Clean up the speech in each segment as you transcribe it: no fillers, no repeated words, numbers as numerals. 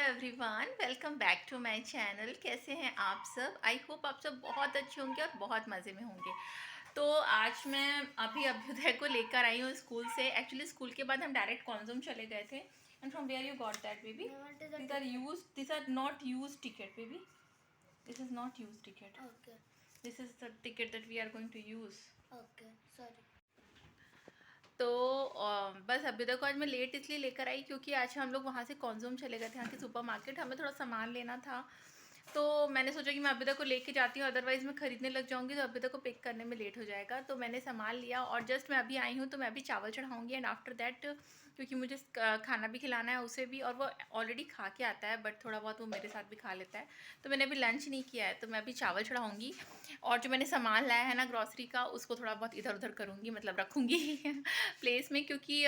Everyone, welcome back to my channel. कैसे हैं आप सब? आई होप आप सब बहुत अच्छे होंगे और बहुत मज़े में होंगे। तो आज मैं अभी अभ्युदय को लेकर आई हूँ स्कूल से। एक्चुअली स्कूल के बाद हम डायरेक्ट कॉन्जूम चले गए थे। And from where you got that baby? This are not use ticket baby. This is not use ticket. Okay. This is the ticket that we are going to use. Okay. Sorry. तो बस अभी तक आज मैं late इसलिए लेकर आई क्योंकि आज हम लोग वहाँ से कॉन्जूम चले गए थे, यहाँ के सुपर मार्केट। हमें थोड़ा सामान लेना था, तो मैंने सोचा कि मैं अभी तक को लेके जाती हूँ, अदरवाइज़ मैं खरीदने लग जाऊँगी तो अभी तक को पिक करने में लेट हो जाएगा। तो मैंने सामान लिया और जस्ट मैं अभी आई हूँ, तो मैं अभी चावल चढ़ाऊँगी। एंड आफ्टर दैट, क्योंकि मुझे खाना भी खिलाना है उसे भी, और वो ऑलरेडी खा के आता है बट थोड़ा बहुत वो मेरे साथ भी खा लेता है। तो मैंने अभी लंच नहीं किया है, तो मैं अभी चावल चढ़ाऊँगी। और जो मैंने सामान लाया है ना ग्रॉसरी का, उसको थोड़ा बहुत इधर उधर करूँगी, मतलब रखूँगी प्लेस में, क्योंकि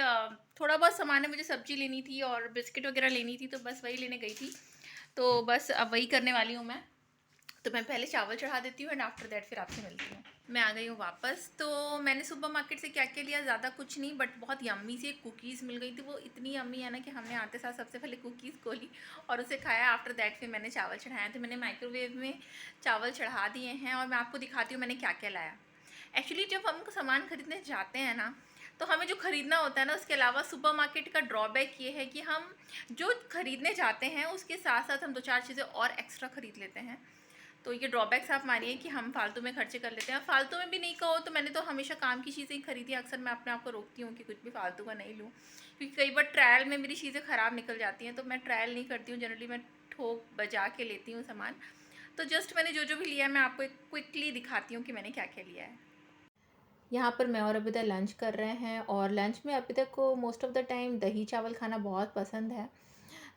थोड़ा बहुत सामान है। मुझे सब्जी लेनी थी और बिस्किट वगैरह लेनी थी, तो बस वही लेने गई थी। तो बस अब वही करने वाली हूँ मैं। तो मैं पहले चावल चढ़ा देती हूँ एंड आफ्टर दैट फिर आपसे मिलती हूँ। मैं आ गई हूँ वापस। तो मैंने सुपर मार्केट से क्या क्या लिया, ज़्यादा कुछ नहीं, बट बहुत यम्मी सी एक कुकीज़ मिल गई थी। वो इतनी यम्मी है ना कि हमने आते साथ सबसे पहले कुकीज़ खोली और उसे खाया। आफ्टर दैट फिर मैंने चावल चढ़ाया। तो मैंने माइक्रोवेव में चावल चढ़ा दिए हैं और मैं आपको दिखाती हूँ मैंने क्या क्या लाया। एक्चुअली जब हम सामान खरीदने जाते हैं ना, तो हमें जो खरीदना होता है ना, उसके अलावा सुपर मार्केट का ड्रॉबैक ये है कि हम जो खरीदने जाते हैं उसके साथ साथ हम दो चार चीज़ें और एक्स्ट्रा खरीद लेते हैं। तो ये ड्रॉबैक्स आप मानिए कि हम फालतू में खर्चे कर लेते हैं। फालतू में भी नहीं कहो तो मैंने तो हमेशा काम की चीज़ें ही खरीदी। अक्सर मैं अपने आप को रोकती हूँ कि कुछ भी फालतू का नहीं लूँ, क्योंकि कई बार ट्रायल में मेरी चीज़ें ख़राब निकल जाती हैं। तो मैं ट्रायल नहीं करती हूँ, जनरली मैं ठोक बजा के लेती हूँ सामान। तो जस्ट मैंने जो जो भी लिया है मैं आपको एक क्विकली दिखाती हूँ कि मैंने क्या क्या लिया है। यहाँ पर मैं और अभिदा लंच कर रहे हैं और लंच में अभिदा को मोस्ट ऑफ़ द टाइम दही चावल खाना बहुत पसंद है।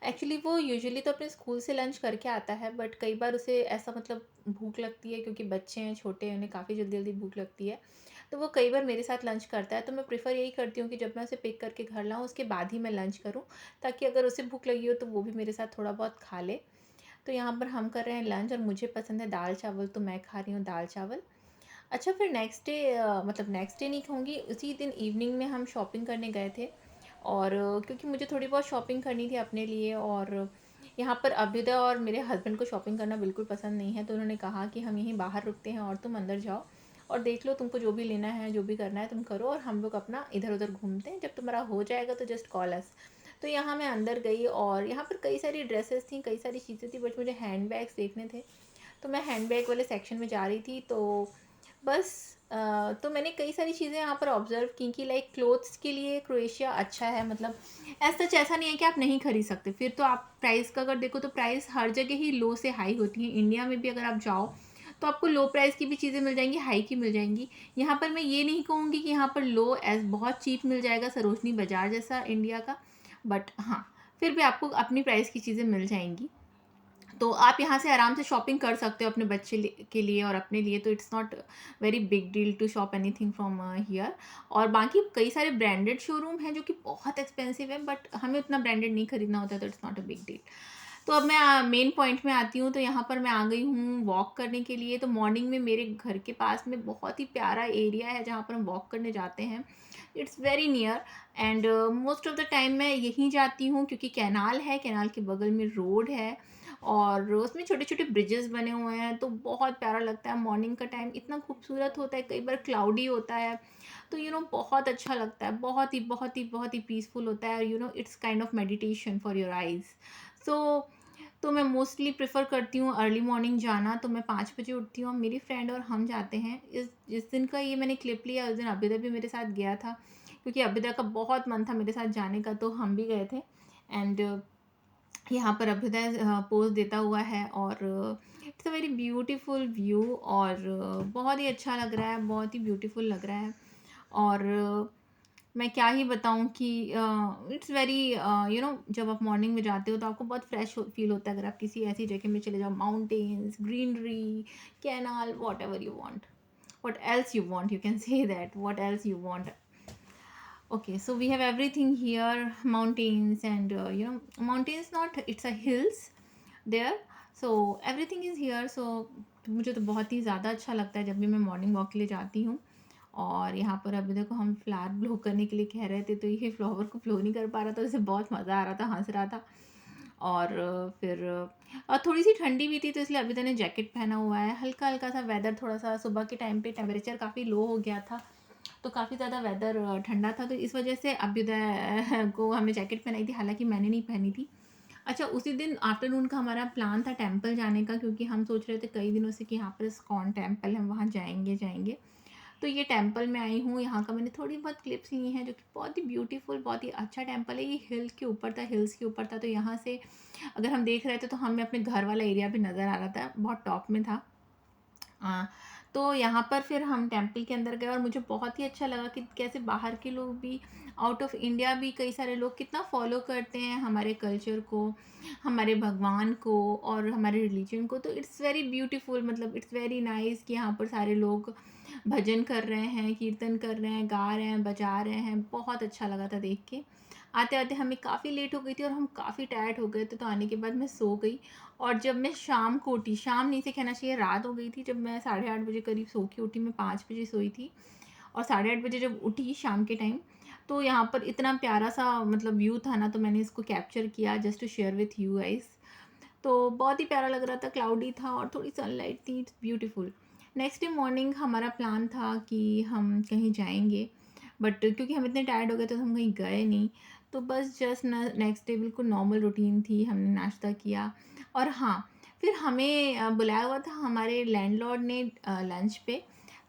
एक्चुअली वो यूजुअली तो अपने स्कूल से लंच करके आता है, बट कई बार उसे ऐसा मतलब भूख लगती है, क्योंकि बच्चे हैं छोटे, उन्हें काफ़ी जल्दी जल्दी भूख लगती है। तो वो कई बार मेरे साथ लंच करता है। तो मैं प्रेफर यही करती हूँ कि जब मैं उसे पिक करके घर लाऊँ उसके बाद ही मैं लंच करूँ, ताकि अगर उसे भूख लगी हो तो वो भी मेरे साथ थोड़ा बहुत खा ले। तो यहाँ पर हम कर रहे हैं लंच और मुझे पसंद है दाल चावल, तो मैं खा रही हूँ दाल चावल। अच्छा, फिर नेक्स्ट डे, मतलब नेक्स्ट डे नहीं कहूँगी, उसी दिन इवनिंग में हम शॉपिंग करने गए थे। और क्योंकि मुझे थोड़ी बहुत शॉपिंग करनी थी अपने लिए, और यहाँ पर अभ्युदय और मेरे हस्बैंड को शॉपिंग करना बिल्कुल पसंद नहीं है। तो उन्होंने कहा कि हम यहीं बाहर रुकते हैं और तुम अंदर जाओ और देख लो, तुमको जो भी लेना है जो भी करना है तुम करो, और हम लोग अपना इधर उधर घूमते हैं। जब तुम्हारा हो जाएगा तो जस्ट कॉल अस। तो यहाँ मैं अंदर गई और यहाँ पर कई सारी ड्रेसेस थी, कई सारी चीज़ें थी, बट मुझे हैंड बैग्स देखने थे। तो मैं हैंड बैग वाले सेक्शन में जा रही थी। तो बस तो मैंने कई सारी चीज़ें यहाँ पर ऑब्ज़र्व की कि लाइक क्लोथ्स के लिए क्रोएशिया अच्छा है। मतलब ऐसा सच ऐसा नहीं है कि आप नहीं खरीद सकते। फिर तो आप प्राइस का अगर देखो तो प्राइस हर जगह ही लो से हाई होती है। इंडिया में भी अगर आप जाओ तो आपको लो प्राइस की भी चीज़ें मिल जाएंगी, हाई की मिल जाएंगी। यहाँ पर मैं ये नहीं कहूँगी कि यहाँ पर लो एज बहुत चीप मिल जाएगा, सरोजनी बाज़ार जैसा इंडिया का। बट हाँ, फिर भी आपको अपनी प्राइस की चीज़ें मिल जाएंगी। तो आप यहाँ से आराम से शॉपिंग कर सकते हो अपने बच्चे के लिए और अपने लिए। तो it's not very big deal to shop anything from here. और बाकी कई सारे ब्रांडेड शोरूम हैं जो कि बहुत एक्सपेंसिव है, बट हमें उतना ब्रांडेड नहीं खरीदना होता है, तो it's not a big deal. तो अब मैं मेन पॉइंट में आती हूँ। तो यहाँ पर मैं आ गई हूँ वॉक करने के लिए। तो मॉर्निंग में मेरे घर के पास में बहुत ही प्यारा एरिया है जहाँ पर हम वॉक करने जाते हैं। It's very near. And most of the time मैं यहीं जाती हूँ, क्योंकि कैनाल है, कैनाल के बगल में रोड है और उसमें छोटे छोटे ब्रिजेस बने हुए हैं। तो बहुत प्यारा लगता है। मॉर्निंग का टाइम इतना खूबसूरत होता है, कई बार क्लाउडी होता है, तो बहुत अच्छा लगता है। बहुत ही बहुत ही बहुत ही पीसफुल होता है। It's kind of meditation for your eyes. So तो मैं मोस्टली प्रेफर करती हूँ अर्ली मॉर्निंग जाना। तो मैं 5 बजे उठती हूँ, मेरी फ्रेंड और हम जाते हैं। इस जिस दिन का ये मैंने क्लिप लिया उस दिन अबिदा भी मेरे साथ गया था, क्योंकि अबिदा का बहुत मन था मेरे साथ जाने का, तो हम भी गए थे। एंड यहाँ पर अभ्युदय पोज देता हुआ है और it's a very beautiful view. और बहुत ही अच्छा लग रहा है, बहुत ही ब्यूटीफुल लग रहा है। और मैं क्या ही बताऊँ कि इट्स वेरी जब आप मॉर्निंग में जाते हो तो आपको बहुत फ्रेश फील होता है। अगर आप किसी ऐसी जगह में चले जाओ, mountains, greenery, canal, what ever you want, what else you want, you can say that, what else you want. Okay, so we have everything here, mountains and mountains, not, it's a hills there. So everything is here. So मुझे तो बहुत ही ज़्यादा अच्छा लगता है जब भी मैं मॉर्निंग वॉक के लिए जाती हूँ। और यहाँ पर अभी देखो हम फ्लावर ब्लो करने के लिए कह रहे थे, तो ये फ्लावर को ब्लो नहीं कर पा रहा था, उसे बहुत मज़ा आ रहा था, हंस रहा था। और फिर थोड़ी सी ठंडी भी थी, तो इसलिए अभी मैंने जैकेट पहना हुआ है। हल्का हल्का सा वेदर, थोड़ा सा सुबह के टाइम पे टेम्परेचर काफ़ी लो हो गया था, तो काफ़ी ज़्यादा वेदर ठंडा था, तो इस वजह से अभ्युदय को हमने जैकेट पहनाई थी, हालांकि मैंने नहीं पहनी थी। अच्छा, उसी दिन आफ्टरनून का हमारा प्लान था टेंपल जाने का, क्योंकि हम सोच रहे थे कई दिनों से कि यहाँ पर इस्कॉन टेंपल है, वहाँ जाएंगे जाएंगे। तो ये टेंपल में आई हूँ, यहाँ का मैंने थोड़ी बहुत क्लिप्स ली हैं, जो कि बहुत ही ब्यूटीफुल, बहुत ही अच्छा टेंपल है। ये हिल के ऊपर था, हिल्स के ऊपर था, तो यहाँ से अगर हम देख रहे थे तो हमें अपने घर वाला एरिया भी नज़र आ रहा था, बहुत टॉप में था। हाँ, तो यहाँ पर फिर हम टेंपल के अंदर गए, और मुझे बहुत ही अच्छा लगा कि कैसे बाहर के लोग भी, आउट ऑफ इंडिया भी कई सारे लोग कितना फॉलो करते हैं हमारे कल्चर को, हमारे भगवान को और हमारे रिलीजन को। तो इट्स वेरी ब्यूटीफुल, मतलब इट्स वेरी नाइस कि यहाँ पर सारे लोग भजन कर रहे हैं, कीर्तन कर रहे हैं, गा रहे हैं, बजा रहे हैं। बहुत अच्छा लगा था देख के। आते आते हमें काफ़ी लेट हो गई थी और हम काफ़ी टायर्ड हो गए थे, तो आने के बाद मैं सो गई। और जब मैं शाम को उठी, शाम नहीं से कहना चाहिए, रात हो गई थी, जब मैं 8:30 बजे करीब सो के उठी। मैं 5 बजे सोई थी, और 8:30 बजे जब उठी शाम के टाइम, तो यहाँ पर इतना प्यारा सा मतलब व्यू था ना, तो मैंने इसको कैप्चर किया just to share with you guys. तो बहुत ही प्यारा लग रहा था, क्लाउडी था और थोड़ी सनलाइट थी, it's beautiful. Next day morning हमारा प्लान था कि हम कहीं जाएंगे, बट क्योंकि हम इतने टायर्ड हो गए थे तो हम कहीं गए नहीं। तो बस जस्ट नेक्स्ट डे बिल्कुल नॉर्मल रूटीन थी, हमने नाश्ता किया। और हाँ, फिर हमें बुलाया हुआ था हमारे लैंडलॉर्ड ने लंच पे,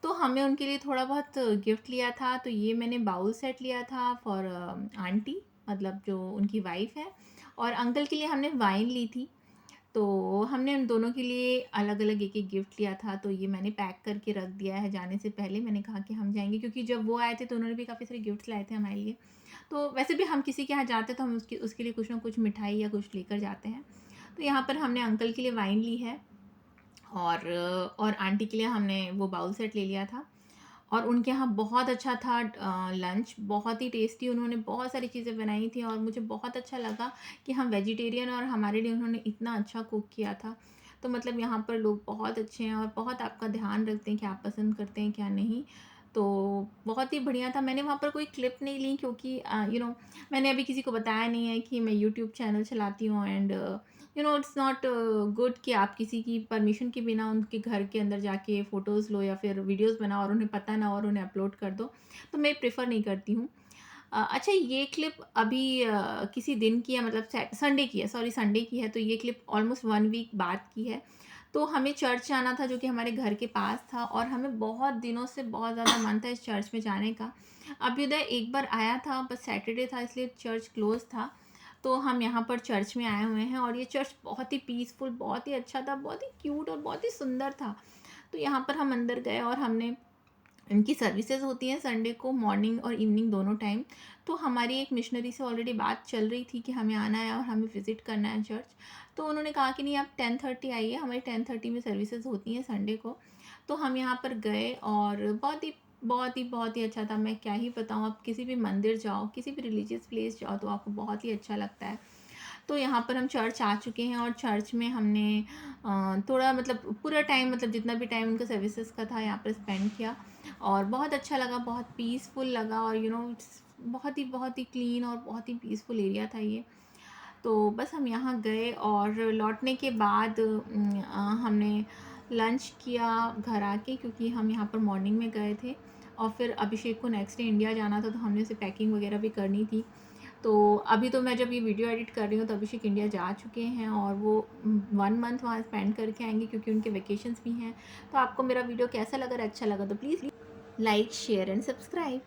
तो हमें उनके लिए थोड़ा बहुत गिफ्ट लिया था। तो ये मैंने बाउल सेट लिया था फॉर आंटी, मतलब जो उनकी वाइफ है, और अंकल के लिए हमने वाइन ली थी। तो हमने उन दोनों के लिए अलग अलग एक एक गिफ्ट लिया था, तो ये मैंने पैक करके रख दिया है। जाने से पहले मैंने कहा कि हम जाएंगे, क्योंकि जब वो आए थे तो उन्होंने भी काफ़ी सारे गिफ्ट्स लाए थे हमारे लिए। तो वैसे भी हम किसी के यहाँ जाते हैं तो हम उसके उसके लिए कुछ ना कुछ मिठाई या कुछ लेकर जाते हैं। तो यहाँ पर हमने अंकल के लिए वाइन ली है, और आंटी के लिए हमने वो बाउल सेट ले लिया था। और उनके यहाँ बहुत अच्छा था लंच, बहुत ही टेस्टी, उन्होंने बहुत सारी चीज़ें बनाई थी, और मुझे बहुत अच्छा लगा कि हम वेजिटेरियन और हमारे लिए उन्होंने इतना अच्छा कुक किया था। तो मतलब यहाँ पर लोग बहुत अच्छे हैं और बहुत आपका ध्यान रखते हैं कि आप पसंद करते हैं क्या नहीं। तो बहुत ही बढ़िया था। मैंने वहाँ पर कोई क्लिप नहीं ली, क्योंकि मैंने अभी किसी को बताया नहीं है कि मैं यूट्यूब चैनल चलाती हूँ, एंड इट्स नॉट गुड कि आप किसी की परमिशन के बिना उनके घर के अंदर जाके फ़ोटोज़ लो या फिर वीडियोज़ बनाओ और उन्हें पता ना हो और उन्हें अपलोड कर दो। तो मैं प्रेफर नहीं करती हूँ। अच्छा, ये क्लिप अभी किसी दिन की है, मतलब संडे की है, सॉरी संडे की है। तो ये क्लिप ऑलमोस्ट 1 वीक बाद की है। तो हमें चर्च जाना था, जो कि हमारे घर के पास था, और हमें बहुत दिनों से बहुत ज़्यादा मन था इस चर्च में जाने का। अभ्युदय एक बार आया था, बस सैटरडे था इसलिए चर्च क्लोज था। तो हम यहाँ पर चर्च में आए हुए हैं, और ये चर्च बहुत ही पीसफुल, बहुत ही अच्छा था, बहुत ही क्यूट और बहुत ही सुंदर था। तो यहाँ पर हम अंदर गए, और हमने, इनकी सर्विसेज होती हैं संडे को मॉर्निंग और इवनिंग दोनों टाइम। तो हमारी एक मिशनरी से ऑलरेडी बात चल रही थी कि हमें आना है और हमें विज़िट करना है चर्च। तो उन्होंने कहा कि नहीं, आप 10:30 आइए, हमारी 10:30 में सर्विसेज होती हैं संडे को। तो हम यहाँ पर गए, और बहुत ही बहुत ही बहुत ही अच्छा था। मैं क्या ही बताऊँ, आप किसी भी मंदिर जाओ, किसी भी रिलीजियस प्लेस जाओ, तो आपको बहुत ही अच्छा लगता है। तो यहाँ पर हम चर्च आ चुके हैं, और चर्च में हमने थोड़ा, मतलब पूरा टाइम, मतलब जितना भी टाइम उनका सर्विसेज का था यहाँ पर स्पेंड किया, और बहुत अच्छा लगा, बहुत पीसफुल लगा, और इट्स बहुत ही क्लीन और बहुत ही पीसफुल एरिया था ये। तो बस हम यहाँ गए, और लौटने के बाद हमने लंच किया घर आके, क्योंकि हम यहाँ पर मॉर्निंग में गए थे, और फिर अभिषेक को नेक्स्ट डे इंडिया जाना था, तो हमने उसे पैकिंग वगैरह भी करनी थी। तो अभी तो मैं जब ये वीडियो एडिट कर रही हूँ तो अभिषेक इंडिया जा चुके हैं, और वो 1 मंथ वहाँ स्पेंड करके आएंगे, क्योंकि उनके वेकेशंस भी हैं। तो आपको मेरा वीडियो कैसा लगा, अच्छा लगा तो please like, share and subscribe.